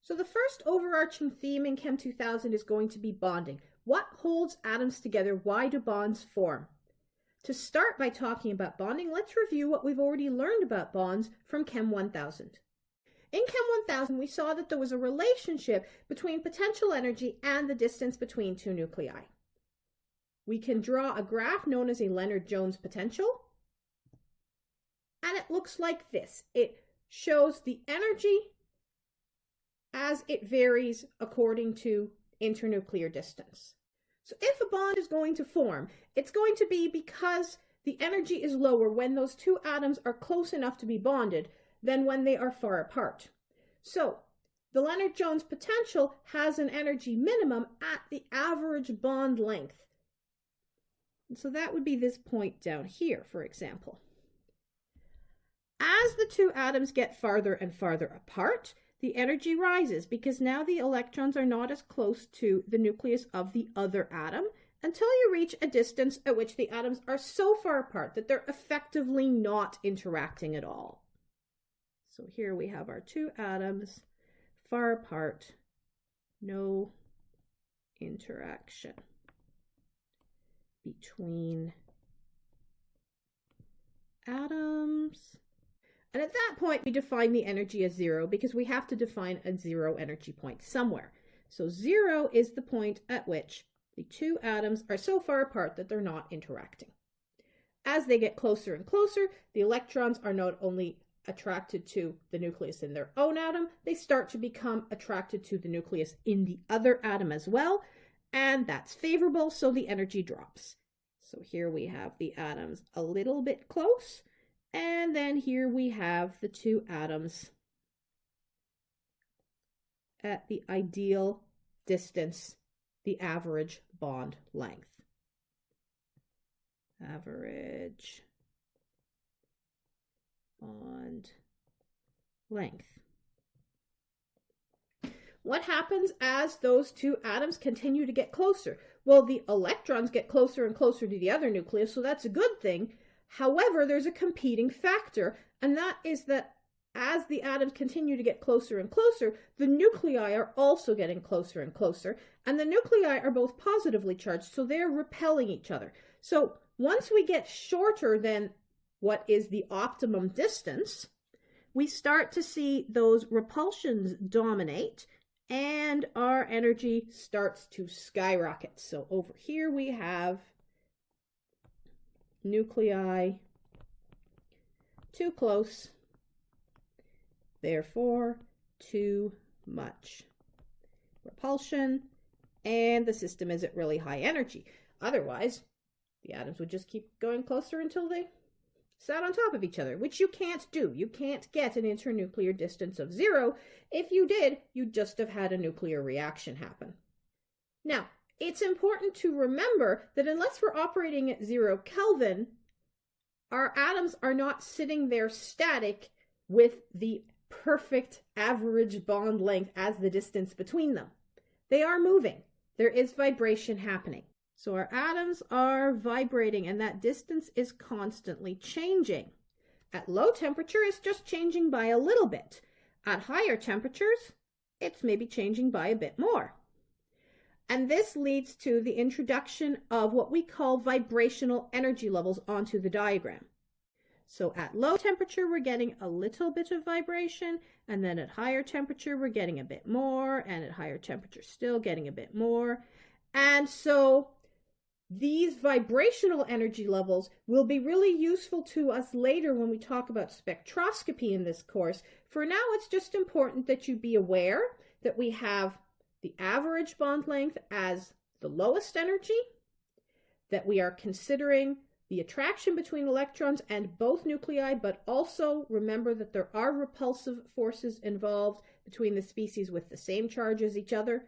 So the first overarching theme in Chem 2000 is going to be bonding. What holds atoms together? Why do bonds form? To start by talking about bonding, let's review what we've already learned about bonds from Chem 1000. In Chem 1000, we saw that there was a relationship between potential energy and the distance between two nuclei. We can draw a graph known as a Lennard-Jones potential, and it looks like this. It shows the energy as it varies according to internuclear distance. So if a bond is going to form, it's going to be because the energy is lower when those two atoms are close enough to be bonded than when they are far apart. So the Lennard-Jones potential has an energy minimum at the average bond length. And so that would be this point down here, for example. As the two atoms get farther and farther apart, the energy rises because now the electrons are not as close to the nucleus of the other atom until you reach a distance at which the atoms are so far apart that they're effectively not interacting at all. So here we have our two atoms far apart, no interaction between atoms. And at that point, we define the energy as zero because we have to define a zero energy point somewhere. So zero is the point at which the two atoms are so far apart that they're not interacting. As they get closer and closer, the electrons are not only attracted to the nucleus in their own atom, they start to become attracted to the nucleus in the other atom as well, and that's favorable, so the energy drops. So here we have the atoms a little bit close, and then here we have the two atoms at the ideal distance, the average bond length. Average bond length. What happens as those two atoms continue to get closer? Well, the electrons get closer and closer to the other nucleus, so that's a good thing. However, there's a competing factor, and that is that as the atoms continue to get closer and closer, the nuclei are also getting closer and closer, and the nuclei are both positively charged, so they're repelling each other. So once we get shorter than what is the optimum distance, we start to see those repulsions dominate, and our energy starts to skyrocket. So over here we have nuclei too close, therefore too much repulsion, and the system is at really high energy. Otherwise, the atoms would just keep going closer until they sat on top of each other, which you can't do. You can't get an internuclear distance of zero. If you did, you'd just have had a nuclear reaction happen. Now, it's important to remember that unless we're operating at 0 Kelvin, our atoms are not sitting there static with the perfect average bond length as the distance between them. They are moving. There is vibration happening. So our atoms are vibrating, and that distance is constantly changing. At low temperature, it's just changing by a little bit. At higher temperatures, it's maybe changing by a bit more. And this leads to the introduction of what we call vibrational energy levels onto the diagram. So at low temperature, we're getting a little bit of vibration, and then at higher temperature, we're getting a bit more, and at higher temperature, still getting a bit more. And so these vibrational energy levels will be really useful to us later when we talk about spectroscopy in this course. For now, it's just important that you be aware that we have the average bond length as the lowest energy, that we are considering the attraction between electrons and both nuclei, but also remember that there are repulsive forces involved between the species with the same charge as each other.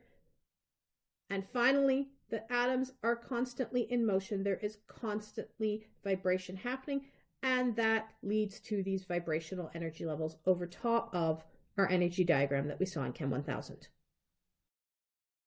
And finally, the atoms are constantly in motion. There is constantly vibration happening, and that leads to these vibrational energy levels over top of our energy diagram that we saw in Chem 1000.